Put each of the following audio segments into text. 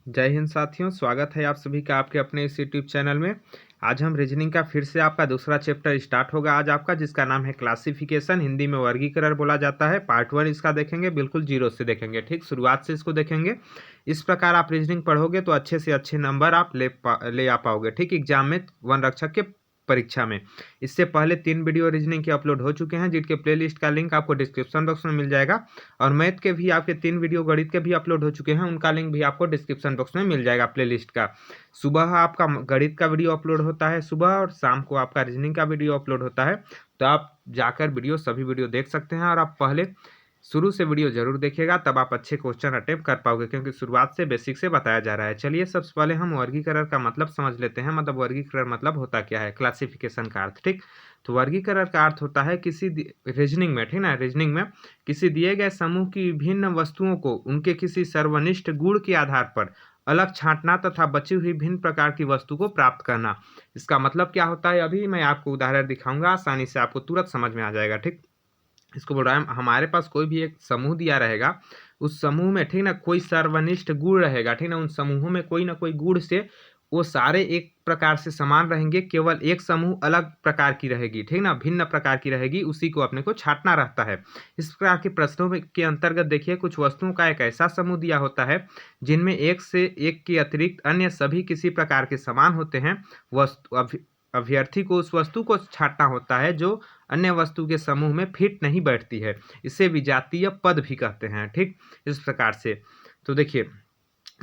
जय हिंद साथियों, स्वागत है आप सभी का आपके अपने इस यूट्यूब चैनल में। आज हम रीजनिंग का फिर से आपका दूसरा चैप्टर स्टार्ट होगा आज आपका, जिसका नाम है क्लासिफिकेशन। हिंदी में वर्गीकरण बोला जाता है। पार्ट 1 इसका देखेंगे, बिल्कुल जीरो से देखेंगे, ठीक, शुरुआत से इसको देखेंगे। इस प्रकार आप रीजनिंग पढ़ोगे तो अच्छे से अच्छे नंबर आप ले आ पाओगे, ठीक, एग्जाम में वन रक्षक के परीक्षा में। इससे पहले 3 वीडियो रीजनिंग के अपलोड हो चुके हैं, जिनके प्लेलिस्ट का लिंक आपको डिस्क्रिप्शन बॉक्स में मिल जाएगा। और मैथ के भी आपके 3 वीडियो गणित के भी अपलोड हो चुके हैं, उनका लिंक भी आपको डिस्क्रिप्शन बॉक्स में मिल जाएगा प्लेलिस्ट का। सुबह आपका गणित का वीडियो अपलोड होता है सुबह, और शाम को आपका रीजनिंग का वीडियो अपलोड होता है। तो आप जाकर सभी वीडियो देख सकते हैं, और आप पहले शुरू से वीडियो जरूर देखिएगा, तब आप अच्छे क्वेश्चन अटेम्प्ट कर पाओगे, क्योंकि शुरुआत से बेसिक से बताया जा रहा है। चलिए सबसे पहले हम वर्गीकरण का मतलब समझ लेते हैं। मतलब वर्गीकरण मतलब होता क्या है, क्लासिफिकेशन का अर्थ, ठीक। तो वर्गीकरण का अर्थ होता है किसी रीजनिंग में, ठीक ना, रीजनिंग में किसी दिए गए समूह की विभिन्न वस्तुओं को उनके किसी सर्वनिष्ठ गुण के आधार पर अलग छांटना तथा बची हुई भिन्न प्रकार की वस्तु को प्राप्त करना। इसका मतलब क्या होता है, अभी मैं आपको उदाहरण दिखाऊंगा, आसानी से आपको तुरंत समझ में आ जाएगा, ठीक। इसको बोल रहा है हमारे पास कोई भी एक समूह दिया रहेगा, उस समूह में, ठीक ना, कोई सर्वनिष्ठ गुण रहेगा, ठीक ना, उन समूहों में कोई ना कोई गुण से वो सारे एक प्रकार से समान रहेंगे, केवल एक समूह अलग प्रकार की रहेगी, ठीक ना, भिन्न प्रकार की रहेगी, उसी को अपने को छांटना रहता है। इस प्रकार के प्रश्नों के अंतर्गत देखिए, कुछ वस्तुओं का एक ऐसा समूह दिया होता है जिनमें एक से एक के अतिरिक्त अन्य सभी किसी प्रकार के समान होते हैं। अभ्यर्थी को उस वस्तु को छांटना होता है जो अन्य वस्तु के समूह में फिट नहीं बैठती है। इसे विजातीय पद भी कहते हैं, ठीक, इस प्रकार से। तो देखिए,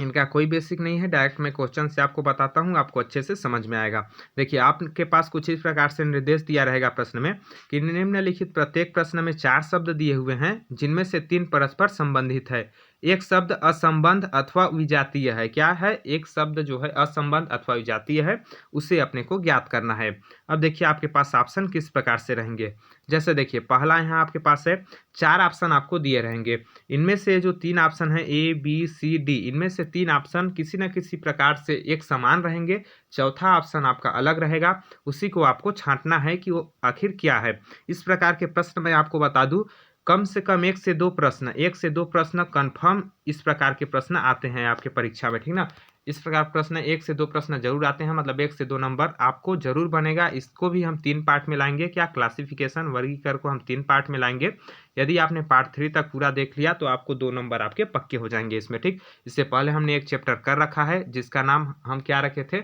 इनका कोई बेसिक नहीं है, डायरेक्ट मैं क्वेश्चन से आपको बताता हूँ, आपको अच्छे से समझ में आएगा। देखिए, आपके पास कुछ इस प्रकार से निर्देश दिया रहेगा प्रश्न में कि निम्नलिखित प्रत्येक प्रश्न में 4 शब्द दिए हुए हैं, जिनमें से 3 परस्पर संबंधित है। एक शब्द असंबंध अथवा विजातीय है। क्या है, एक शब्द जो है असंबंध अथवा विजातीय है, उसे अपने को ज्ञात करना है। अब देखिए, आपके पास ऑप्शन किस प्रकार से रहेंगे। जैसे देखिए, पहला यहाँ आपके पास है, 4 ऑप्शन आपको दिए रहेंगे। इनमें से जो 3 ऑप्शन है ए बी सी डी, इनमें से 3 ऑप्शन किसी न किसी प्रकार से एक समान रहेंगे, चौथा ऑप्शन आपका अलग रहेगा। उसी को आपको छांटना है कि वो आखिर क्या है। इस प्रकार के प्रश्न मैं आपको बता दूं, कम से कम 1 से 2 प्रश्न कंफर्म इस प्रकार के प्रश्न आते हैं आपके परीक्षा में, ठीक ना। इस प्रकार प्रश्न 1 से 2 प्रश्न जरूर आते हैं, मतलब 1 से 2 नंबर आपको जरूर बनेगा। इसको भी हम 3 पार्ट में लाएंगे। क्या, क्लासिफिकेशन वर्गीकरण को हम 3 पार्ट में लाएंगे। यदि आपने पार्ट 3 तक पूरा देख लिया तो आपको 2 नंबर आपके पक्के हो जाएंगे इसमें, ठीक। इससे पहले हमने एक चैप्टर कर रखा है, जिसका नाम हम क्या रखे थे,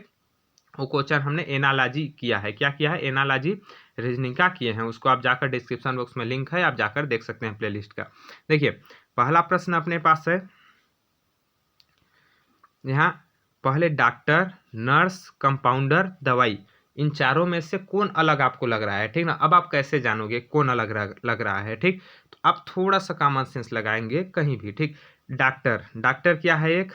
वो क्वेश्चन हमने एनालॉजी किया है। क्या किया है, एनालॉजी रीजनिंग का किए हैं। उसको आप जाकर डिस्क्रिप्शन बॉक्स में लिंक है, आप जाकर देख सकते हैं प्लेलिस्ट का। देखिए, पहला प्रश्न अपने पास है यहाँ, पहले डॉक्टर, नर्स, कंपाउंडर, दवाई, इन चारों में से कौन अलग आपको लग रहा है, ठीक ना। अब आप कैसे जानोगे कौन अलग लग रहा है, ठीक। तो आप थोड़ा सा कॉमन सेंस लगाएंगे कहीं भी, ठीक। डॉक्टर, डॉक्टर क्या है, एक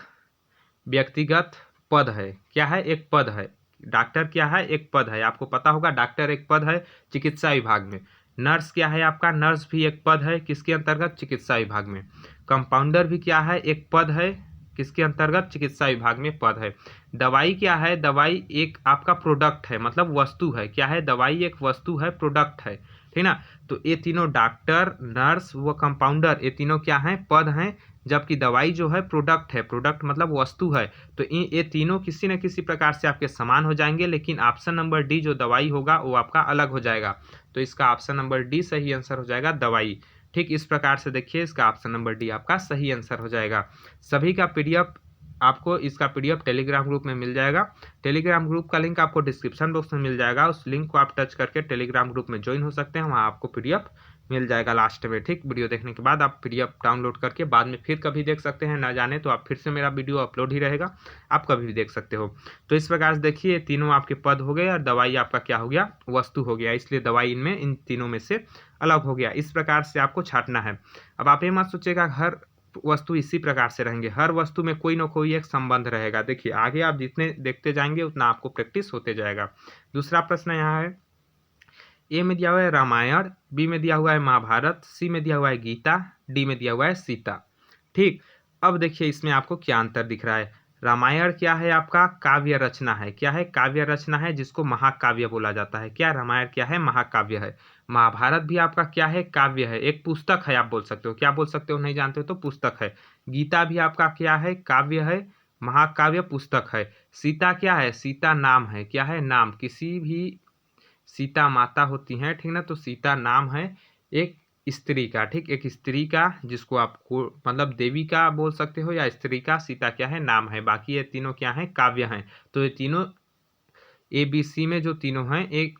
व्यक्तिगत पद है। क्या है, एक पद है। डॉक्टर क्या है, एक पद है, आपको पता होगा डॉक्टर एक पद है चिकित्सा विभाग में। नर्स क्या है आपका, नर्स भी एक पद है, किसके अंतर्गत, चिकित्सा विभाग में। कंपाउंडर भी क्या है, एक पद है, किसके अंतर्गत, चिकित्सा विभाग में पद है। दवाई क्या है, दवाई एक आपका प्रोडक्ट है, मतलब वस्तु है। क्या है, दवाई एक वस्तु है, प्रोडक्ट है, ठीक ना। तो ये तीनों डॉक्टर, नर्स व कंपाउंडर, ये तीनों क्या हैं, पद हैं, जबकि दवाई जो है प्रोडक्ट है। प्रोडक्ट मतलब वस्तु है। तो ये तीनों किसी न किसी प्रकार से आपके समान हो जाएंगे, लेकिन ऑप्शन नंबर डी जो दवाई होगा वो आपका अलग हो जाएगा। तो इसका ऑप्शन नंबर डी सही आंसर हो जाएगा, दवाई, ठीक। इस प्रकार से देखिए, इसका ऑप्शन नंबर डी आपका सही आंसर हो जाएगा। सभी का पीडीएफ आपको, इसका पीडीएफ टेलीग्राम ग्रुप में मिल जाएगा। टेलीग्राम ग्रुप का लिंक आपको डिस्क्रिप्शन बॉक्स में मिल जाएगा। उस लिंक को आप टच करके टेलीग्राम ग्रुप में ज्वाइन हो सकते हैं, वहाँ आपको पीडीएफ मिल जाएगा लास्ट में, ठीक। वीडियो देखने के बाद आप पीडीएफ डाउनलोड करके बाद में फिर कभी देख सकते हैं, ना जाने तो आप फिर से, मेरा वीडियो अपलोड ही रहेगा, आप कभी भी देख सकते हो। तो इस प्रकार से देखिए, तीनों आपके पद हो गए और दवाई आपका क्या हो गया, वस्तु हो गया, इसलिए दवाई इनमें इन तीनों में से अलग हो गया। इस प्रकार से आपको छांटना है। अब आप ये मत सोचिएगा हर वस्तु इसी प्रकार से रहेंगे, हर वस्तु में कोई ना कोई एक संबंध रहेगा। देखिए, आगे आप जितने देखते जाएंगे उतना आपको प्रैक्टिस होते जाएगा। दूसरा प्रश्न यहाँ है, ए में दिया हुआ है रामायण, बी में दिया हुआ है महाभारत, सी में दिया हुआ है गीता, डी में दिया हुआ है सीता, ठीक। अब देखिए, इसमें आपको क्या अंतर दिख रहा है। रामायण क्या है आपका, काव्य रचना है। क्या है, काव्य रचना है, जिसको महाकाव्य बोला जाता है। क्या, रामायण क्या है, महाकाव्य है। महाभारत भी आपका क्या है, काव्य है, एक पुस्तक है, आप बोल सकते हो। क्या बोल सकते हो, नहीं जानते हो तो पुस्तक है। गीता भी आपका क्या है, काव्य है, महाकाव्य पुस्तक है। सीता क्या है? सीता नाम है। क्या है? नाम। किसी भी सीता माता होती हैं, ठीक ना, तो सीता नाम है एक स्त्री का, ठीक, एक स्त्री का, जिसको आप मतलब देवी का बोल सकते हो या स्त्री का। सीता क्या है? नाम है। बाकी ये तीनों क्या है? काव्य हैं। तो ये तीनों ABC में जो तीनों हैं एक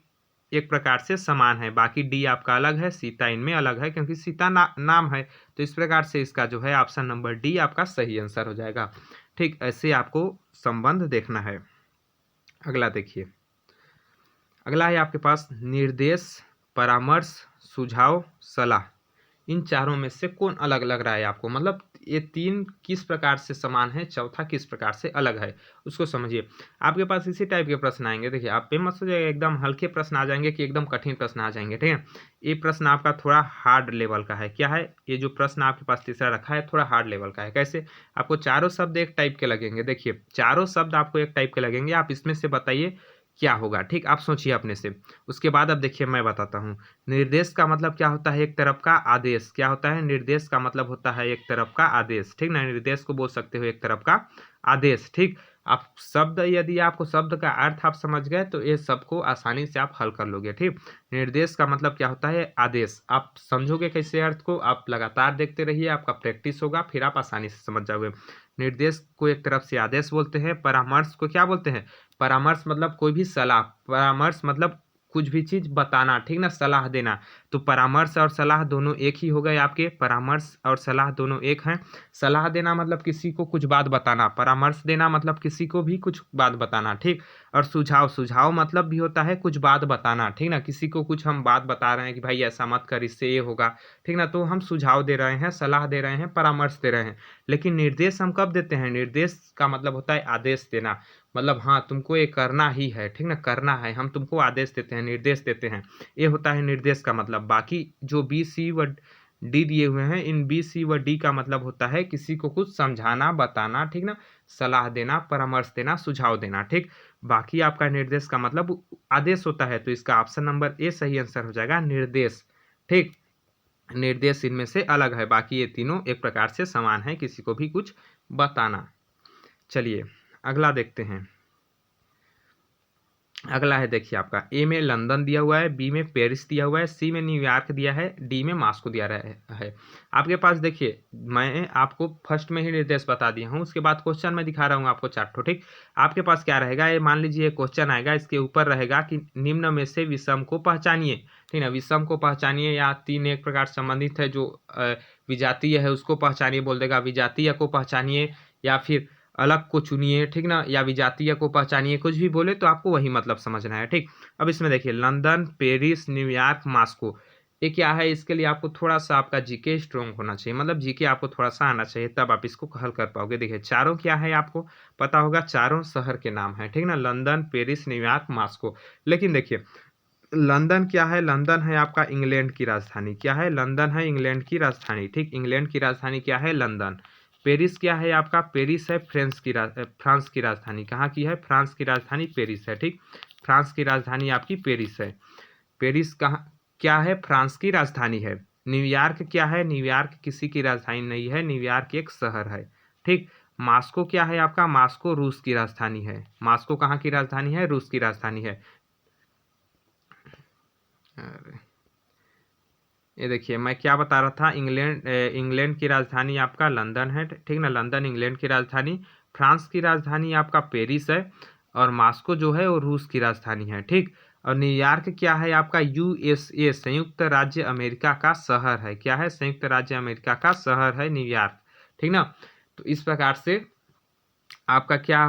एक प्रकार से समान है। बाकी डी आपका अलग है, सीता इनमें अलग है क्योंकि सीता नाम है। तो इस प्रकार से इसका जो है ऑप्शन नंबर डी आपका सही आंसर हो जाएगा। ठीक, ऐसे आपको संबंध देखना है। अगला देखिए, अगला है आपके पास निर्देश, परामर्श, सुझाव, सलाह। इन चारों में से कौन अलग लग रहा है आपको? मतलब ये तीन किस प्रकार से समान है, चौथा किस प्रकार से अलग है, उसको समझिए। आपके पास इसी टाइप के प्रश्न आएंगे। देखिए, आप पे मत सोचिएगा एकदम हल्के प्रश्न आ जाएंगे कि एकदम कठिन प्रश्न आ जाएंगे, ठीक है। ये प्रश्न आपका थोड़ा हार्ड लेवल का है। क्या है? ये जो प्रश्न आपके पास तीसरा रखा है थोड़ा हार्ड लेवल का है। कैसे? आपको चारों शब्द एक टाइप के लगेंगे। देखिए, चारों शब्द आपको एक टाइप के लगेंगे। आप इसमें से बताइए क्या होगा, ठीक। आप सोचिए अपने से। उसके बाद अब देखिए मैं बताता हूँ। निर्देश का मतलब क्या होता है? एक तरफ का आदेश। क्या होता है? निर्देश का मतलब होता है एक तरफ का आदेश, ठीक ना। निर्देश को बोल सकते हो एक तरफ का आदेश, ठीक। आप शब्द, यदि आपको शब्द का अर्थ आप समझ गए तो ये सबको आसानी से आप हल कर लोगे, ठीक। निर्देश का मतलब क्या होता है? आदेश। आप समझोगे कैसे अर्थ को? आप लगातार देखते रहिए, आपका प्रैक्टिस होगा, फिर आप आसानी से समझ जाओगे। निर्देश को एक तरफ से आदेश बोलते हैं। परामर्श को क्या बोलते हैं? परामर्श मतलब कोई भी सलाह। परामर्श मतलब कुछ भी चीज बताना, ठीक ना, सलाह देना। तो परामर्श और सलाह दोनों एक ही हो गए आपके। परामर्श और सलाह दोनों एक हैं। सलाह देना मतलब किसी को कुछ बात बताना, परामर्श देना मतलब किसी को भी कुछ बात बताना, ठीक। और सुझाव, सुझाव मतलब भी होता है कुछ बात बताना, ठीक ना। किसी को कुछ हम बात बता रहे हैं कि भाई ऐसा मत कर, इससे ये होगा, ठीक ना, तो हम सुझाव दे रहे हैं, सलाह दे रहे हैं, परामर्श दे रहे हैं। लेकिन निर्देश हम कब देते हैं? निर्देश का मतलब होता है आदेश देना। मतलब हाँ, तुमको ये करना ही है, ठीक ना, करना है। हम तुमको आदेश देते हैं, निर्देश देते हैं। ये होता है निर्देश का मतलब। बाकी जो बी, सी व डी दिए हुए हैं, इन बी, सी व डी का मतलब होता है किसी को कुछ समझाना, बताना, ठीक ना, सलाह देना, परामर्श देना, सुझाव देना, ठीक। बाकी आपका निर्देश का मतलब आदेश होता है। तो इसका ऑप्शन नंबर ए सही आंसर हो जाएगा, निर्देश, ठीक। निर्देश इनमें से अलग है, बाकी ये तीनों एक प्रकार से समान है, किसी को भी कुछ बताना। चलिए अगला देखते हैं। अगला है देखिए आपका, ए में लंदन दिया हुआ है, बी में पेरिस दिया हुआ है, सी में न्यूयॉर्क दिया है, डी में मॉस्को दिया है। आपके पास देखिए, मैं आपको फर्स्ट में ही निर्देश बता दिया हूँ, उसके बाद क्वेश्चन मैं दिखा रहा हूँ आपको चार्ट, ठीक। आपके पास क्या रहेगा? ये मान लीजिए क्वेश्चन आएगा, इसके ऊपर रहेगा कि निम्न में से विषम को पहचानिए, ठीक है। विषम को पहचानिए, या तीन एक प्रकार संबंधित है, जो विजातीय है उसको पहचानिए बोल देगा, विजातीय को पहचानिए, या फिर अलग को चुनिए, ठीक ना, या विजातीय को पहचानिए, कुछ भी बोले तो आपको वही मतलब समझना है, ठीक। अब इसमें देखिए, लंदन, पेरिस, न्यूयॉर्क, मॉस्को, ये क्या है? इसके लिए आपको थोड़ा सा आपका जीके स्ट्रॉन्ग होना चाहिए, मतलब जीके आपको थोड़ा सा आना चाहिए, तब आप इसको हल कर पाओगे। देखिए, चारों क्या है आपको पता होगा, चारों शहर के नाम है, ठीक ना, लंदन, पेरिस, न्यूयॉर्क, मॉस्को। लेकिन देखिए, लंदन क्या है? लंदन है आपका इंग्लैंड की राजधानी। क्या है? लंदन है इंग्लैंड की राजधानी, ठीक। इंग्लैंड की राजधानी क्या है? लंदन। पेरिस क्या है आपका? पेरिस है फ्रांस की राजधानी। कहाँ की है? फ्रांस की राजधानी पेरिस है, ठीक। फ्रांस की राजधानी आपकी पेरिस है। पेरिस कहाँ क्या है? फ्रांस की राजधानी है। न्यूयॉर्क क्या है? न्यूयॉर्क किसी की राजधानी नहीं है, न्यूयॉर्क एक शहर है, ठीक। मॉस्को क्या है आपका? मॉस्को रूस की राजधानी है। मॉस्को कहाँ की राजधानी है? रूस की राजधानी है। अरे, ये देखिए मैं क्या बता रहा था, इंग्लैंड की राजधानी आपका लंदन है, ठीक ना, लंदन इंग्लैंड की राजधानी। फ्रांस की राजधानी आपका पेरिस है, और मॉस्को जो है वो रूस की राजधानी है, ठीक। और न्यूयॉर्क क्या है आपका? USA संयुक्त राज्य अमेरिका का शहर है। क्या है? संयुक्त राज्य अमेरिका का शहर है न्यूयॉर्क, ठीक ना। तो इस प्रकार से आपका क्या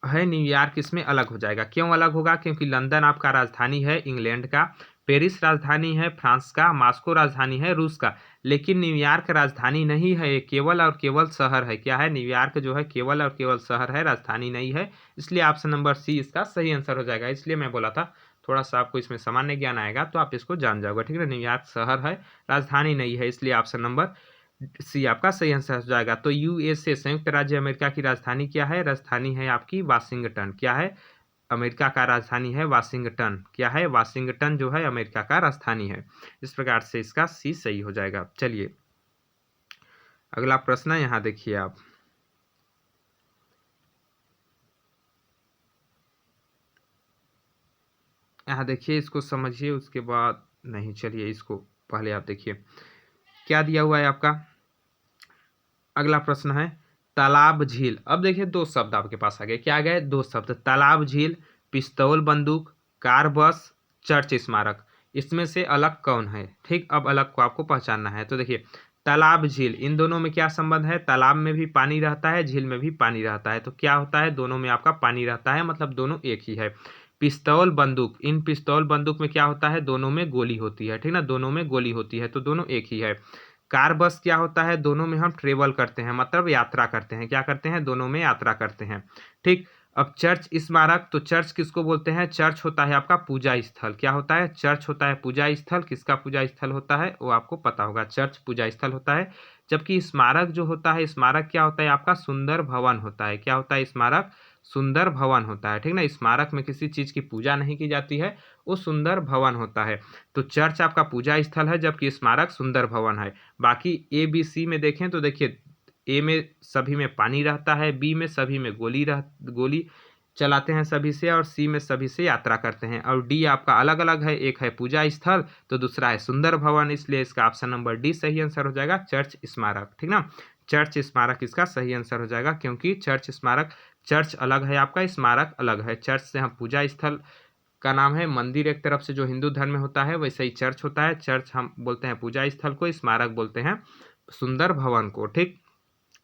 है, न्यूयॉर्क इसमें अलग हो जाएगा। क्यों अलग होगा? क्योंकि लंदन आपका राजधानी है इंग्लैंड का, पेरिस राजधानी है फ्रांस का, मॉस्को राजधानी है रूस का। लेकिन न्यूयॉर्क राजधानी नहीं है, ये केवल और केवल शहर है। क्या है? न्यूयॉर्क जो है केवल और केवल शहर है, राजधानी नहीं है। इसलिए ऑप्शन नंबर सी इसका सही आंसर हो जाएगा। इसलिए मैं बोला था थोड़ा सा आपको इसमें सामान्य ज्ञान आएगा तो आप इसको जान जाओगे, ठीक है। न्यूयॉर्क शहर है, राजधानी नहीं है, इसलिए ऑप्शन नंबर सी आपका सही आंसर हो जाएगा। तो USA संयुक्त राज्य अमेरिका की राजधानी क्या है? राजधानी है आपकी वाशिंगटन। क्या है? अमेरिका का राजधानी है वाशिंगटन। क्या है? वाशिंगटन जो है अमेरिका का राजधानी है। इस प्रकार से इसका सी सही हो जाएगा। चलिए अगला प्रश्न यहाँ देखिए आप, यहाँ देखिए, इसको समझिए, उसके बाद नहीं, चलिए इसको पहले आप देखिए क्या दिया हुआ है आपका। अगला प्रश्न है तालाब झील। अब देखिए दो शब्द आपके पास आ गए, क्या आ गए, दो शब्द, तालाब झील, पिस्तौल बंदूक, कार बस, चर्च स्मारक। इसमें से अलग कौन है? ठीक, अब अलग को आपको पहचानना है। तो देखिए तालाब झील, इन दोनों में क्या संबंध है? तालाब में भी पानी रहता है, झील में भी पानी रहता है, तो क्या होता है, दोनों में आपका पानी रहता है, मतलब दोनों एक ही है। पिस्तौल बंदूक, इन पिस्तौल बंदूक में क्या होता है, दोनों में गोली होती है, ठीक ना, दोनों में गोली होती है, तो दोनों एक ही है। कार बस क्या होता है, दोनों में हम ट्रेवल करते हैं, मतलब यात्रा करते हैं, क्या करते हैं, दोनों में यात्रा करते हैं। ठीक, अब चर्च स्मारक, तो चर्च किसको बोलते हैं? चर्च होता है आपका पूजा स्थल। क्या होता है? चर्च होता है पूजा स्थल। किसका पूजा स्थल होता है वो आपको पता होगा, चर्च पूजा स्थल होता है। जबकि स्मारक जो होता है, स्मारक क्या होता है आपका? सुंदर भवन होता है। क्या होता है स्मारक? सुंदर भवन होता है, ठीक ना। स्मारक में किसी चीज की पूजा नहीं की जाती है, वो सुंदर भवन होता है। तो चर्च आपका पूजा स्थल है, जबकि स्मारक सुंदर भवन है। बाकी ए बी सी में देखें तो देखिए ए में सभी में पानी रहता है, बी में सभी में गोली चलाते हैं सभी से, और सी में सभी से यात्रा करते हैं, और डी आपका अलग अलग है, एक है पूजा स्थल तो दूसरा है सुंदर भवन, इसलिए इसका ऑप्शन नंबर डी सही आंसर हो जाएगा, चर्च स्मारक, ठीक ना। चर्च स्मारक इसका सही आंसर हो जाएगा, क्योंकि चर्च स्मारक, चर्च अलग है आपका, स्मारक अलग है। चर्च से हम पूजा स्थल का नाम है, मंदिर एक तरफ से जो हिंदू धर्म में होता है, वैसे ही चर्च होता है। चर्च हम बोलते हैं पूजा स्थल को, स्मारक बोलते हैं सुंदर भवन को, ठीक।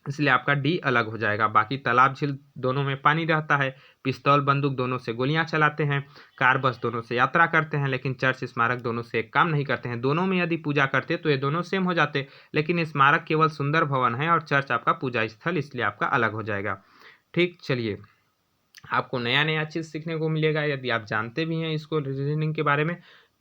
इसलिए आपका डी अलग हो जाएगा। बाकी तालाब झील दोनों में पानी रहता है, पिस्तौल बंदूक दोनों से गोलियां चलाते हैं, कार बस दोनों से यात्रा करते हैं, लेकिन चर्च स्मारक दोनों से एक काम नहीं करते हैं। दोनों में यदि पूजा करते तो ये दोनों सेम हो जाते, लेकिन स्मारक केवल सुंदर भवन है और चर्च आपका पूजा स्थल, इसलिए आपका अलग हो जाएगा। ठीक, चलिए आपको नया नया चीज़ सीखने को मिलेगा। यदि आप जानते भी हैं इसको रीजनिंग के बारे में,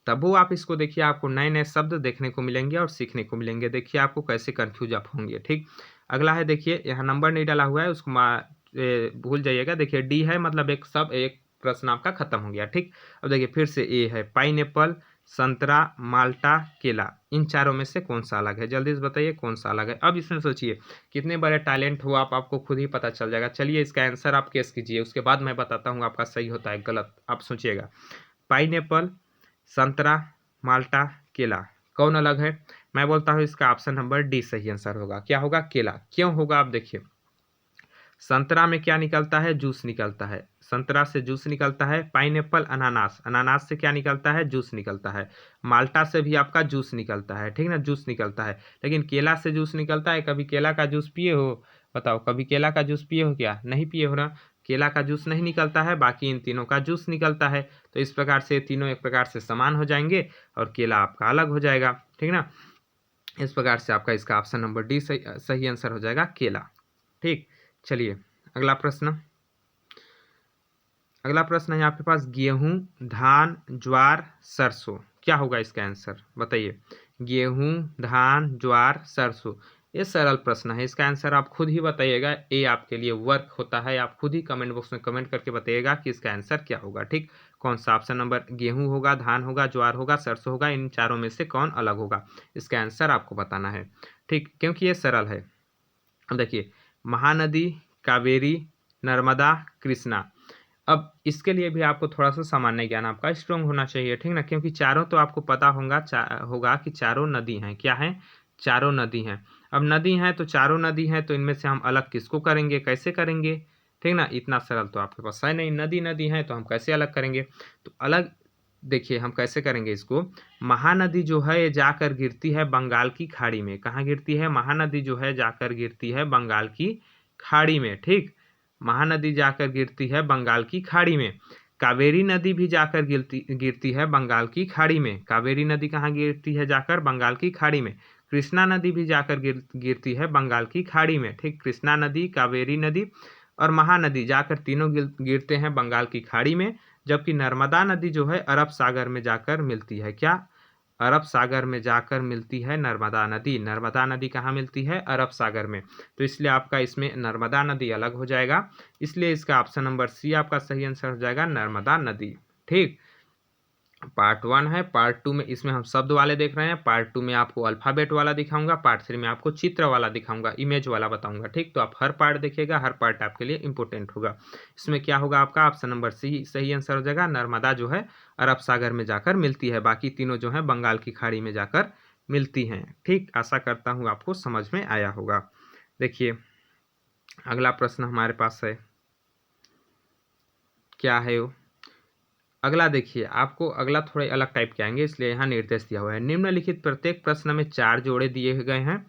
तब वो आप इसको देखिए, आपको नए नए शब्द देखने को मिलेंगे और सीखने को मिलेंगे। देखिए आपको कैसे कंफ्यूज आप होंगे। ठीक, अगला है, देखिए यहाँ नंबर नहीं डाला हुआ है, उसको भूल जाइएगा। देखिए डी है, मतलब एक प्रश्न आपका खत्म हो गया। ठीक, अब देखिए फिर से ए है, पाइनएप्पल, संतरा, माल्टा, केला, इन चारों में से कौन सा अलग है? जल्दी से बताइए कौन सा अलग है। अब इसमें सोचिए कितने बड़े टैलेंट हो आप, आपको खुद ही पता चल जाएगा। चलिए इसका आंसर आप गेस कीजिए, उसके बाद मैं बताता हूँ आपका सही होता है गलत, आप सोचिएगा। पाइनएप्पल, संतरा, माल्टा, केला, कौन अलग है? मैं बोलता हूँ इसका ऑप्शन नंबर डी सही आंसर होगा। क्या होगा? केला। क्यों होगा आप देखिए, संतरा में क्या निकलता है? जूस निकलता है, संतरा से जूस निकलता है। पाइनएप्पल, अनानास, अनानास से क्या निकलता है? जूस निकलता है। माल्टा से भी आपका जूस निकलता है, ठीक ना, जूस निकलता है। लेकिन केला से जूस निकलता है? कभी केला का जूस पिए हो? बताओ, कभी केला का जूस पिए हो? क्या नहीं पिए हो ना। केला का जूस नहीं निकलता है, बाकी इन तीनों का जूस निकलता है। तो इस प्रकार से तीनों एक प्रकार से समान हो जाएंगे और केला आपका अलग हो जाएगा, ठीक ना। इस प्रकार से आपका इसका ऑप्शन नंबर डी सही आंसर हो जाएगा, केला। ठीक, चलिए अगला प्रश्न। अगला प्रश्न है आपके पास, गेहूं, धान, ज्वार, सरसों, क्या होगा इसका आंसर? बताइए। गेहूं, धान, ज्वार, सरसों, ये सरल प्रश्न है, इसका आंसर आप खुद ही बताइएगा। ये आपके लिए वर्क होता है, आप खुद ही कमेंट बॉक्स में कमेंट करके बताइएगा कि इसका आंसर क्या होगा। ठीक, कौन सा ऑप्शन नंबर, गेहूं होगा, धान होगा, ज्वार होगा, सरसों होगा, इन चारों में से कौन अलग होगा, इसका आंसर आपको बताना है। ठीक, क्योंकि ये सरल है। अब देखिए, महानदी, कावेरी, नर्मदा, कृष्णा। अब इसके लिए भी आपको थोड़ा सा सामान्य ज्ञान आपका स्ट्रॉन्ग होना चाहिए, ठीक ना, क्योंकि चारों तो आपको पता होगा कि चारों नदी हैं। क्या है? चारों नदी हैं। अब नदी हैं तो चारों नदी हैं, तो इनमें से हम अलग किसको करेंगे, कैसे करेंगे? ठीक ना, इतना सरल तो आपके पास है नहीं। नदी नदी है तो हम कैसे अलग करेंगे? तो अलग देखिए हम कैसे करेंगे इसको। महानदी जो है ये जाकर गिरती है बंगाल की खाड़ी में। कहाँ गिरती है? महानदी जो है जाकर गिरती है बंगाल की खाड़ी में। ठीक, महानदी जाकर गिरती है बंगाल की खाड़ी में। कावेरी नदी भी जाकर गिरती है बंगाल की खाड़ी में। कावेरी नदी कहाँ गिरती है? जाकर बंगाल की खाड़ी में। कृष्णा नदी भी जाकर गिरती है बंगाल की खाड़ी में। ठीक, कृष्णा नदी, कावेरी नदी और महानदी जाकर तीनों गिरते हैं बंगाल की खाड़ी में। जबकि नर्मदा नदी जो है अरब सागर में जाकर मिलती है। क्या? अरब सागर में जाकर मिलती है नर्मदा नदी। नर्मदा नदी कहाँ मिलती है? अरब सागर में। तो इसलिए आपका इसमें नर्मदा नदी अलग हो जाएगा, इसलिए इसका ऑप्शन नंबर सी आपका सही आंसर हो जाएगा, नर्मदा नदी। ठीक, पार्ट 1 है, पार्ट 2 में इसमें हम शब्द वाले देख रहे हैं, पार्ट 2 में आपको अल्फ़ाबेट वाला दिखाऊंगा, पार्ट 3 में आपको चित्र वाला दिखाऊंगा, इमेज वाला बताऊंगा। ठीक, तो आप हर पार्ट देखिएगा, हर पार्ट आपके लिए इंपॉर्टेंट होगा। इसमें क्या होगा आपका ऑप्शन नंबर सी सही आंसर हो जाएगा। नर्मदा जो है अरब सागर में जाकर मिलती है, बाकी तीनों जो है बंगाल की खाड़ी में जाकर मिलती हैं। ठीक, आशा करता हूँ आपको समझ में आया होगा। देखिए अगला प्रश्न हमारे पास है, क्या है वो? अगला देखिए, आपको अगला थोड़े अलग टाइप के आएंगे, इसलिए यहाँ निर्देश दिया हुआ है। निम्नलिखित प्रत्येक प्रश्न में 4 जोड़े दिए गए हैं,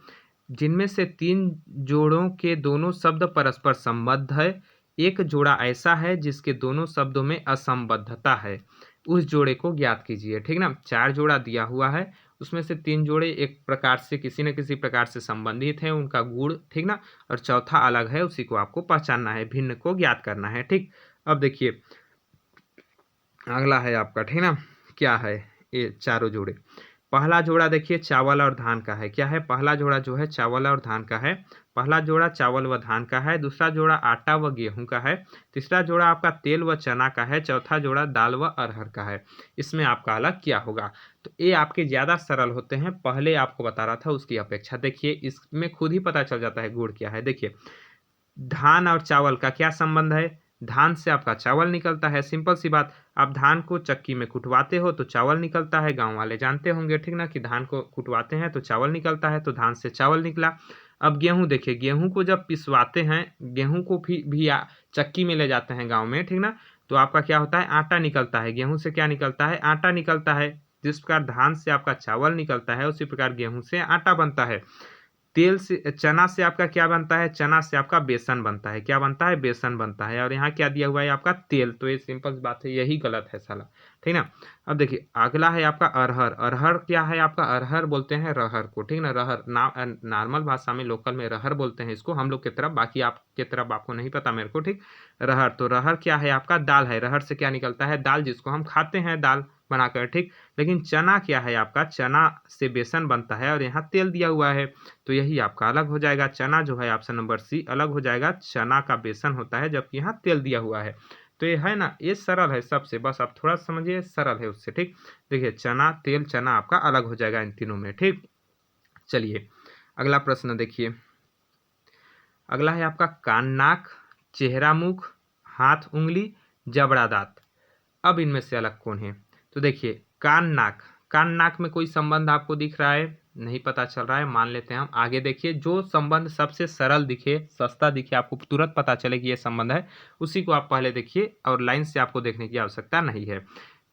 जिनमें से 3 जोड़ों के दोनों शब्द परस्पर संबद्ध है। एक जोड़ा ऐसा है जिसके दोनों शब्दों में असंबद्धता है, उस जोड़े को ज्ञात कीजिए। ठीक ना, 4 जोड़ा दिया हुआ है, उसमें से 3 जोड़े एक प्रकार से किसी न किसी प्रकार से संबंधित हैं, उनका गुण, ठीक ना, और चौथा अलग है, उसी को आपको पहचानना है, भिन्न को ज्ञात करना है। ठीक, अब देखिए अगला है आपका, ठीक ना, क्या है ये चारों जोड़े। पहला जोड़ा देखिए चावल और धान का है। क्या है? पहला जोड़ा जो है चावल और धान का है। पहला जोड़ा चावल व धान का है, दूसरा जोड़ा आटा व गेहूं का है, तीसरा जोड़ा आपका तेल व चना का है, चौथा जोड़ा दाल व अरहर का है। इसमें आपका अलग क्या होगा? तो ये आपके ज़्यादा सरल होते हैं, पहले आपको बता रहा था उसकी अपेक्षा। देखिए इसमें खुद ही पता चल जाता है गुण क्या है। देखिए धान और चावल का क्या संबंध है? धान से आपका चावल निकलता है, सिंपल सी बात। आप धान को चक्की में कुटवाते हो तो चावल निकलता है, गांव वाले जानते होंगे, ठीक ना, कि धान को कुटवाते हैं तो चावल निकलता है, तो धान से चावल निकला। अब गेहूं देखिए, गेहूं को जब पिसवाते हैं, गेहूं को भी चक्की में ले जाते हैं गाँव में, ठीक ना, तो आपका क्या होता है? आटा निकलता है। गेहूं से क्या निकलता है? आटा निकलता है। जिस प्रकार धान से आपका चावल निकलता है, उसी प्रकार गेहूं से आटा बनता है। तेल से, चना से आपका क्या बनता है? चना से आपका बेसन बनता है। क्या बनता है? बेसन बनता है। और यहाँ क्या दिया हुआ है आपका? तेल। तो ये सिंपल बात है, यही गलत है साला, ठीक ना। अब देखिए अगला है आपका अरहर। अरहर क्या है आपका? अरहर बोलते हैं रहर को, ठीक ना। रहर नॉर्मल भाषा में, लोकल में रहर बोलते हैं इसको हम लोग की तरफ, बाकी आपके तरफ आपको नहीं पता मेरे को, ठीक। रहर, तो रहर क्या है आपका? दाल है। रहर से क्या निकलता है? दाल, जिसको हम खाते हैं दाल बनाकर, ठीक। लेकिन चना क्या है आपका? चना से बेसन बनता है और यहाँ तेल दिया हुआ है, तो यही आपका अलग हो जाएगा। चना जो है ऑप्शन नंबर सी अलग हो जाएगा। चना का बेसन होता है, जबकि यहाँ तेल दिया हुआ है। तो ये है ना, ये सरल है सबसे, बस आप थोड़ा समझिए, सरल है उससे, ठीक। देखिए चना, तेल, चना आपका अलग हो जाएगा इन तीनों में, ठीक। चलिए अगला प्रश्न देखिए। अगला है आपका कान नाक, चेहरा मुख, हाथ उंगली, जबड़ा दांत। अब इनमें से अलग कौन है? तो देखिए कान नाक, कान नाक में कोई संबंध आपको दिख रहा है? नहीं पता चल रहा है, मान लेते हैं हम। आगे देखिए, जो संबंध सबसे सरल दिखे, सस्ता दिखे, आपको तुरंत पता चले कि ये संबंध है, उसी को आप पहले देखिए, और लाइन से आपको देखने की आवश्यकता नहीं है।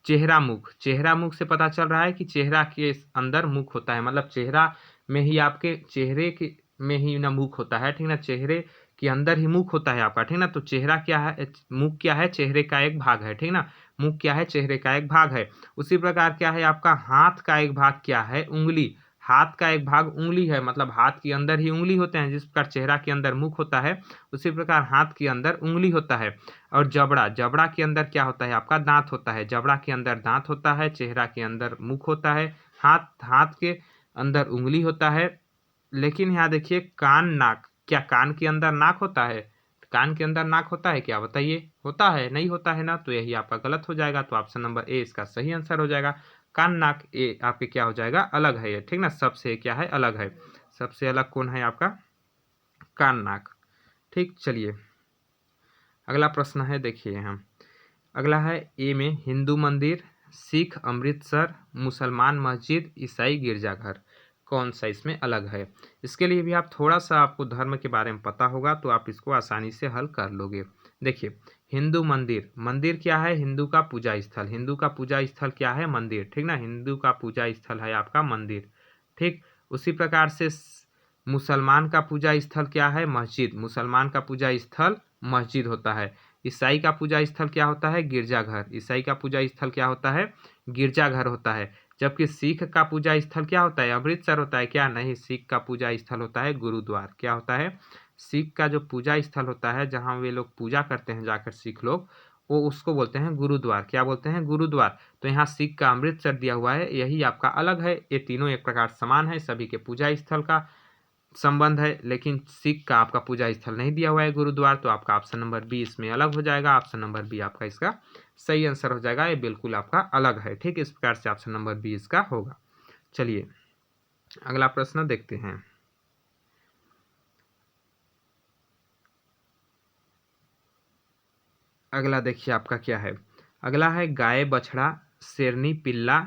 चेहरा मुख, चेहरा मुख से पता चल रहा है कि चेहरा के अंदर मुख होता है, मतलब चेहरा में ही, आपके चेहरे के में ही ना मुख होता है, ठीक ना, चेहरे के अंदर ही मुख होता है आपका, ठीक ना। तो चेहरा क्या है? मुख क्या है? चेहरे का एक भाग है, ठीक ना। मुख क्या है? चेहरे का एक भाग है। उसी प्रकार क्या है आपका? हाथ का एक भाग क्या है? उंगली। हाथ का एक भाग उंगली है, मतलब हाथ के अंदर ही उंगली होते हैं। जिस प्रकार चेहरा के अंदर मुख होता है, उसी प्रकार हाथ के अंदर उंगली होता है। और जबड़ा, जबड़ा के अंदर क्या होता है आपका? दांत होता है। जबड़ा के अंदर दांत होता है, चेहरा के अंदर मुख होता है, हाथ के अंदर उंगली होता है। लेकिन यहाँ देखिए कान नाक, क्या कान के अंदर नाक होता है? कान के अंदर नाक होता है क्या? बताइए, होता है? नहीं होता है ना, तो यही आपका गलत हो जाएगा। तो ऑप्शन नंबर ए इसका सही आंसर हो जाएगा। कान नाक ए आपके क्या हो जाएगा? अलग है ये, ठीक ना, सबसे क्या है? अलग है। सबसे अलग कौन है आपका? कान नाक, ठीक। चलिए अगला प्रश्न है, देखिए हम। अगला है ए में हिंदू मंदिर, सिख अमृतसर, मुसलमान मस्जिद, ईसाई गिरजाघर, कौन सा इसमें अलग है? इसके लिए भी आप थोड़ा सा, आपको धर्म के बारे में पता होगा तो आप इसको आसानी से हल कर लोगे। देखिए हिंदू मंदिर, मंदिर क्या है? हिंदू का पूजा स्थल। हिंदू का पूजा स्थल क्या है? मंदिर, ठीक ना। हिंदू का पूजा स्थल है आपका मंदिर, ठीक। उसी प्रकार से मुसलमान का पूजा स्थल क्या है? मस्जिद। मुसलमान का पूजा स्थल मस्जिद होता है। ईसाई का पूजा स्थल क्या होता है? गिरजाघर। ईसाई का पूजा स्थल क्या होता है? गिरजाघर होता है। जबकि सिख का पूजा स्थल क्या होता है? अमृतसर होता है। क्या? नहीं, सिख का पूजा स्थल होता है गुरुद्वार। क्या होता है? सिख का जो पूजा स्थल होता है, जहाँ वे लोग पूजा करते हैं जाकर सिख लोग, वो उसको बोलते हैं गुरुद्वार। क्या बोलते हैं? गुरुद्वार। तो यहाँ सिख का अमृतसर दिया हुआ है, यही आपका अलग है। ये तीनों एक प्रकार समान है, सभी के पूजा स्थल का संबंध है, लेकिन सिख का आपका पूजा स्थल नहीं दिया हुआ है गुरुद्वार, तो आपका ऑप्शन नंबर बी इसमें अलग हो जाएगा। ऑप्शन नंबर बी आपका इसका सही आंसर हो जाएगा, ये बिल्कुल आपका अलग है। ठीक, इस प्रकार से ऑप्शन नंबर बी इसका होगा। चलिए अगला प्रश्न देखते हैं। अगला देखिए आपका क्या है। अगला है गाय बछड़ा, शेरनी पिल्ला,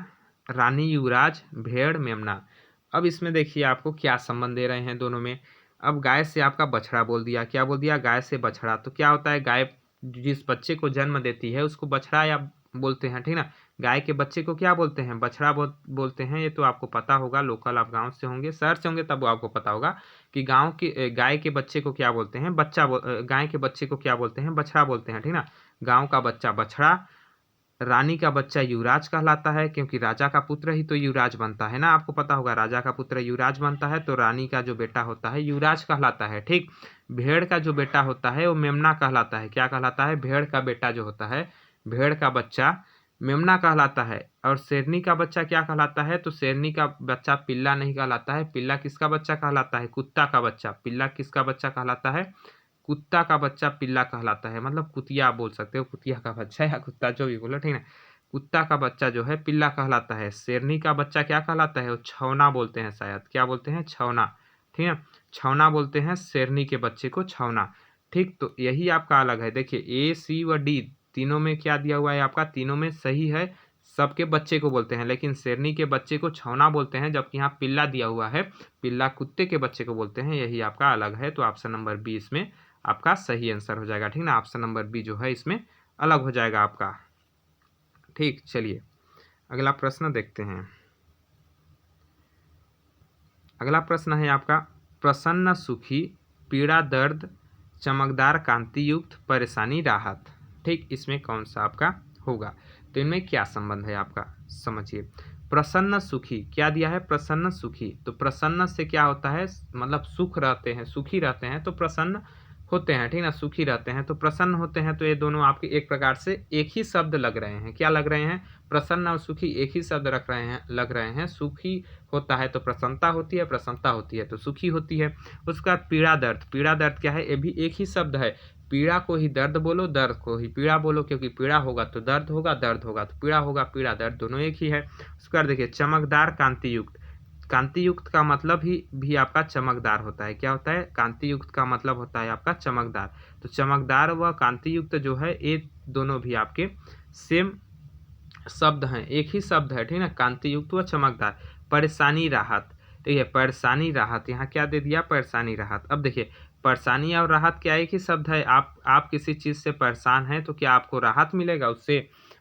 रानी युवराज, भेड़ मेमना। अब इसमें देखिए आपको क्या संबंध दे रहे हैं दोनों में। अब गाय से आपका बछड़ा बोल दिया, क्या बोल दिया, गाय से बछड़ा। तो क्या होता है, गाय जिस बच्चे को जन्म देती है उसको बछड़ा या बोलते हैं, ठीक ना। गाय के बच्चे को क्या बोलते हैं, बछड़ा बोलते हैं। ये तो आपको पता होगा, लोकल आप गांव से होंगे, शहर से होंगे तब आपको पता होगा कि गांव के गाय के बच्चे को क्या बोलते हैं, गाय के बच्चे को क्या बोलते हैं, बछड़ा बोलते हैं, ठीक ना। गांव का बच्चा बछड़ा, रानी का बच्चा युवराज कहलाता है, क्योंकि राजा का पुत्र ही तो युवराज बनता है ना। आपको पता होगा राजा का पुत्र युवराज बनता है, तो रानी का जो बेटा होता है युवराज कहलाता है। ठीक, भेड़ का जो बेटा होता है वो मेमना कहलाता है। क्या कहलाता है, भेड़ का बेटा जो होता है, भेड़ का बच्चा मेमना कहलाता है। और शेरनी का बच्चा क्या कहलाता है, तो शेरनी का बच्चा पिल्ला नहीं कहलाता है। पिल्ला किसका बच्चा कहलाता है, कुत्ता का बच्चा। पिल्ला किसका बच्चा कहलाता है, कुत्ता का बच्चा पिल्ला कहलाता है। मतलब कुतिया बोल सकते हो, कुतिया का बच्चा या कुत्ता जो भी बोलो, ठीक है। कुत्ता का बच्चा जो है पिल्ला कहलाता है। शेरनी का बच्चा क्या कहलाता है, वो छौना बोलते हैं शायद, क्या बोलते हैं, छौना, ठीक है। छौना बोलते हैं शेरनी के बच्चे को, छौना। ठीक, तो यही आपका अलग है। देखिए ए सी व डी तीनों में क्या दिया हुआ है आपका, तीनों में सही है, सबके बच्चे को बोलते हैं, लेकिन शेरनी के बच्चे को छौना बोलते हैं, जबकि यहाँ पिल्ला दिया हुआ है, पिल्ला कुत्ते के बच्चे को बोलते हैं। यही आपका अलग है, तो ऑप्शन नंबर बी इसमें आपका सही आंसर हो जाएगा, ठीक ना। ऑप्शन नंबर बी जो है इसमें अलग हो जाएगा आपका। ठीक, चलिए अगला प्रश्न देखते हैं। अगला प्रश्न है आपका, प्रसन्न सुखी, पीड़ा दर्द, चमकदार कांति युक्त, परेशानी राहत। ठीक, इसमें कौन सा आपका होगा, तो इनमें क्या संबंध है आपका, समझिए। प्रसन्न सुखी क्या दिया है, प्रसन्न सुखी। तो प्रसन्न से क्या होता है, मतलब सुख रहते हैं, सुखी रहते हैं तो प्रसन्न होते हैं, ठीक ना। सुखी रहते हैं तो प्रसन्न होते हैं, तो ये दोनों आपके एक प्रकार से एक ही शब्द लग रहे हैं। क्या लग रहे हैं, प्रसन्न और सुखी एक ही शब्द रख रहे हैं, लग रहे हैं। सुखी होता है तो प्रसन्नता होती है, प्रसन्नता होती है तो सुखी होती है। उसका पीड़ा दर्द, पीड़ा दर्द क्या है, ये भी एक ही शब्द है। पीड़ा को ही दर्द बोलो, दर्द को ही पीड़ा बोलो, क्योंकि पीड़ा होगा तो दर्द होगा, दर्द होगा तो पीड़ा होगा, पीड़ा दर्द दोनों एक ही है। उसके बाद देखिए चमकदार कांति युक्त, कांति युक्त का मतलब ही भी आपका चमकदार होता है। क्या होता है, कांति युक्त का मतलब होता है आपका चमकदार। तो चमकदार व कांति युक्त जो है ये दोनों भी आपके सेम शब्द हैं, एक ही शब्द है, ठीक है ना, कांति युक्त व चमकदार। परेशानी राहत, ठीक है, परेशानी राहत, यहाँ क्या दे दिया, परेशानी राहत। अब देखिए परेशानी और राहत क्या एक ही शब्द है। आप किसी चीज़ से परेशान हैं तो क्या आपको राहत मिलेगा उससे,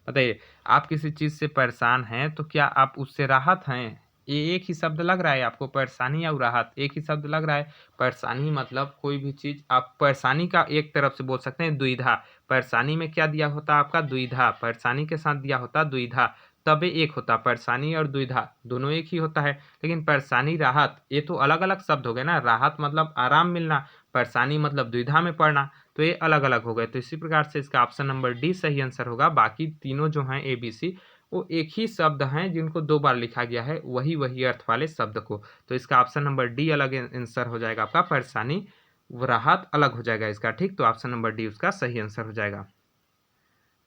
बताइए। आप किसी चीज़ से परेशान हैं तो क्या आप उससे राहत हैं, ये एक ही शब्द लग रहा है आपको, परेशानी और राहत एक ही शब्द लग रहा है। परेशानी मतलब कोई भी चीज़, आप परेशानी का एक तरफ से बोल सकते हैं दुविधा। परेशानी में क्या दिया होता आपका, दुविधा, परेशानी के साथ दिया होता दुविधा, तबे एक होता। परेशानी और दुविधा दोनों एक ही होता है। लेकिन परेशानी राहत ये तो अलग अलग शब्द हो गए ना। राहत मतलब आराम मिलना, परेशानी मतलब दुविधा में पड़ना, तो ये अलग अलग हो गए। तो इसी प्रकार से इसका ऑप्शन नंबर डी सही आंसर होगा। बाकी तीनों जो हैं ए बी सी वो एक ही शब्द हैं, जिनको दो बार लिखा गया है वही वही अर्थ वाले शब्द को। तो इसका ऑप्शन नंबर डी अलग आंसर हो जाएगा आपका, परेशानी राहत अलग हो जाएगा इसका। ठीक, तो ऑप्शन नंबर डी उसका सही आंसर हो जाएगा।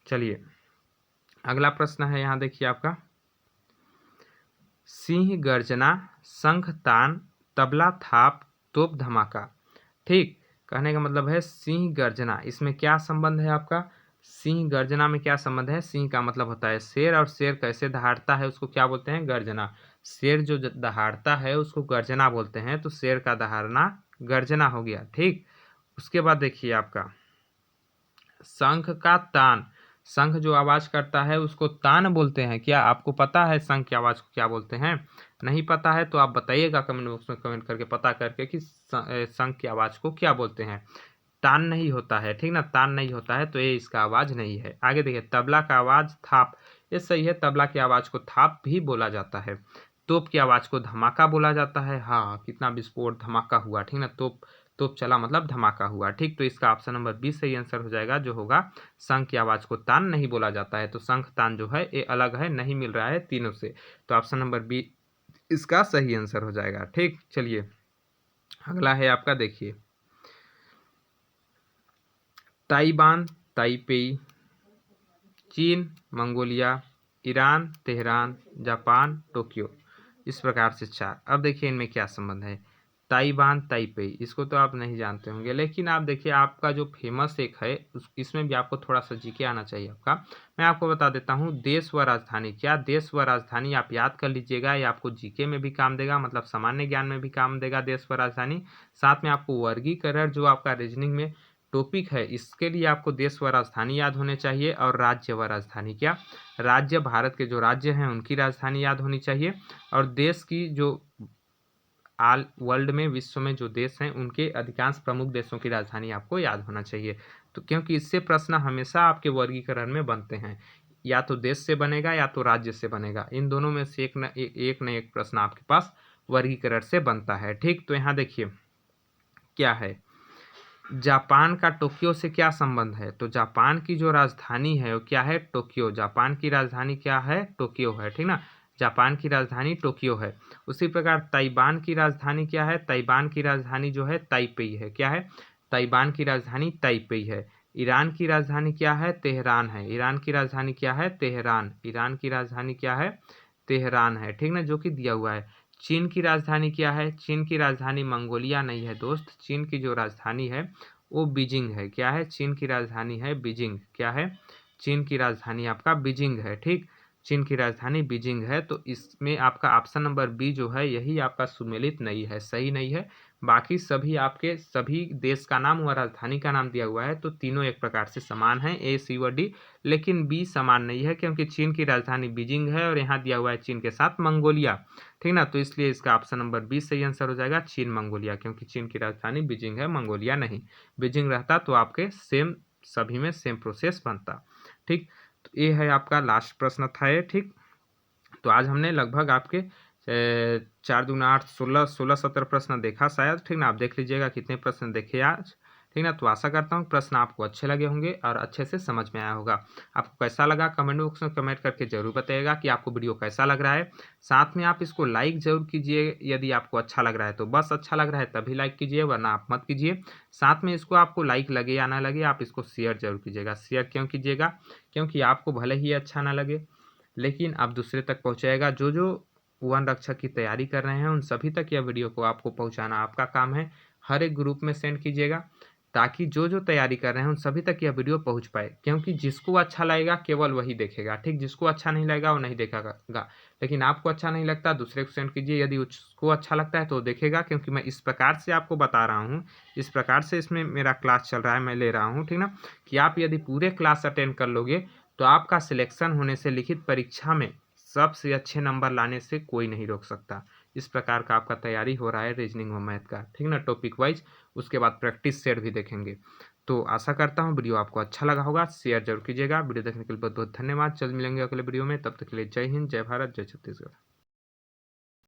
चलिए अगला प्रश्न है, यहाँ देखिए आपका, सिंह गर्जना, शंख तान, तबला थाप, तोप धमाका। ठीक, कहने का मतलब है सिंह गर्जना, इसमें क्या संबंध है आपका, सिंह गर्जना में क्या संबंध है। सिंह का मतलब होता है शेर, और शेर कैसे दहाड़ता है उसको क्या बोलते हैं, गर्जना। शेर जो दहाड़ता है उसको गर्जना बोलते हैं, तो शेर का दहाड़ना गर्जना हो गया। ठीक, उसके बाद देखिए आपका शंख का तान, शंख जो आवाज करता है उसको तान बोलते हैं। क्या आपको पता है शंख की आवाज को क्या बोलते हैं, नहीं पता है तो आप बताइएगा कमेंट बॉक्स में कमेंट करके पता करके कि शंख की आवाज को क्या बोलते हैं। तान नहीं होता है, ठीक ना, तान नहीं होता है, तो ये इसका आवाज नहीं है। आगे देखिए तबला का आवाज थाप, ये सही है, तबला की आवाज को थाप भी बोला जाता है। तोप की आवाज को धमाका बोला जाता है। हाँ, कितना विस्फोट धमाका हुआ, ठीक ना, तोप तोप चला मतलब धमाका हुआ। ठीक, तो इसका ऑप्शन नंबर बी सही आंसर हो जाएगा, जो होगा शंख की आवाज को तान नहीं बोला जाता है। तो शंख तान जो है ये अलग है, नहीं मिल रहा है तीनों से, तो ऑप्शन नंबर बी इसका सही आंसर हो जाएगा। ठीक, चलिए अगला है आपका, देखिए, ताइवान, ताइपेई, चीन, Mongolia, Iran, Tehran, Japan, Tokyo. इस प्रकार से 4। अब देखिए इनमें क्या संबंध है। ताइवान, ताइपेई, इसको तो आप नहीं जानते होंगे, लेकिन आप देखिए आपका जो फेमस एक है इसमें भी आपको थोड़ा सा जीके आना चाहिए आपका। मैं आपको बता देता हूँ, देश व राजधानी। क्या देश व राजधानी आप याद कर लीजिएगा, ये आपको जीके में भी काम देगा, मतलब सामान्य ज्ञान में भी काम देगा देश व राजधानी। साथ में आपको वर्गीकरण जो आपका रीजनिंग में टॉपिक है, इसके लिए आपको देश व राजधानी याद होने चाहिए, और राज्य व राजधानी। क्या राज्य, भारत के जो राज्य हैं उनकी राजधानी याद होनी चाहिए, और देश की जो ऑल वर्ल्ड में, विश्व में जो देश हैं उनके अधिकांश प्रमुख देशों की राजधानी आपको याद होना चाहिए। तो क्योंकि इससे प्रश्न हमेशा आपके वर्गीकरण में बनते हैं, या तो देश से बनेगा या तो राज्य से बनेगा, इन दोनों में से एक न एक प्रश्न आपके पास वर्गीकरण से बनता है। ठीक, तो यहाँ देखिए क्या है, जापान का टोक्यो से क्या संबंध है। तो जापान की जो राजधानी है वो क्या है, टोक्यो। जापान की राजधानी क्या है, टोक्यो है, ठीक ना। जापान की राजधानी टोक्यो है। उसी प्रकार ताइवान की राजधानी क्या है, ताइवान की राजधानी जो है ताइपेई है। क्या है, ताइवान की राजधानी ताइपेई है। ईरान की राजधानी क्या है, तेहरान है। ईरान की राजधानी क्या है, तेहरान। ईरान की राजधानी क्या है, तेहरान है, ठीक ना, जो कि दिया हुआ है। चीन की राजधानी क्या है, चीन की राजधानी मंगोलिया नहीं है दोस्त, चीन की जो राजधानी है वो बीजिंग है। क्या है, चीन की राजधानी है बीजिंग। क्या है, चीन की राजधानी आपका बीजिंग है। ठीक, चीन की राजधानी बीजिंग है। तो इसमें आपका ऑप्शन नंबर बी जो है यही आपका सुमेलित नहीं है, सही नहीं है। बाकी सभी आपके सभी देश का नाम व राजधानी का नाम दिया हुआ है, तो तीनों एक प्रकार से समान है, ए, सी व डी। लेकिन बी समान नहीं है, क्योंकि चीन की राजधानी बीजिंग है और यहाँ दिया हुआ है चीन के साथ मंगोलिया, ठीक ना। तो इसलिए इसका ऑप्शन नंबर बी सही आंसर हो जाएगा, चीन मंगोलिया, क्योंकि चीन की राजधानी बीजिंग है, मंगोलिया नहीं। बीजिंग रहता तो आपके सेम, सभी में सेम प्रोसेस बनता। ठीक, तो ये है आपका लास्ट प्रश्न था ये। ठीक, तो आज हमने लगभग आपके 4 दूना 8, 16 17 प्रश्न देखा शायद, ठीक ना। आप देख लीजिएगा कितने प्रश्न देखे आज, ठीक ना। तो आशा करता हूँ प्रश्न आपको अच्छे लगे होंगे और अच्छे से समझ में आया होगा। आपको कैसा लगा कमेंट बॉक्स में कमेंट करके जरूर बताइएगा कि आपको वीडियो कैसा लग रहा है। साथ में आप इसको लाइक जरूर कीजिए, यदि आपको अच्छा लग रहा है तो बस अच्छा लग रहा है तभी लाइक कीजिए, वरना आप मत कीजिए। साथ में इसको आपको लाइक लगे या ना लगे, आप इसको शेयर जरूर कीजिएगा। शेयर क्यों कीजिएगा, क्योंकि आपको भले ही अच्छा ना लगे, लेकिन आप दूसरे तक पहुंचाएगा। जो जो वन रक्षक की तैयारी कर रहे हैं उन सभी तक यह वीडियो को आपको पहुंचाना आपका काम है। हर एक ग्रुप में सेंड कीजिएगा, ताकि जो जो तैयारी कर रहे हैं उन सभी तक यह वीडियो पहुंच पाए। क्योंकि जिसको अच्छा लगेगा केवल वही देखेगा, ठीक। जिसको अच्छा नहीं लगेगा वो नहीं देखेगा। लेकिन आपको अच्छा नहीं लगता दूसरे को सेंड कीजिए, यदि उसको अच्छा लगता है तो देखेगा। क्योंकि मैं इस प्रकार से आपको बता रहा हूँ, इस प्रकार से इसमें मेरा क्लास चल रहा है, मैं ले रहा हूँ, ठीक ना, कि आप यदि पूरे क्लास अटेंड कर लोगे तो आपका सिलेक्शन होने से, लिखित परीक्षा में सबसे अच्छे नंबर लाने से कोई नहीं रोक सकता। इस प्रकार का आपका तैयारी हो रहा है रीजनिंग व मैथ का, ठीक ना, टॉपिक वाइज। उसके बाद प्रैक्टिस सेट भी देखेंगे। तो आशा करता हूँ वीडियो आपको अच्छा लगा होगा, शेयर जरूर कीजिएगा। वीडियो देखने के लिए बहुत बहुत धन्यवाद। जल्द मिलेंगे अगले वीडियो में, तब तक के लिए जय हिंद, जय भारत, जय छत्तीसगढ़।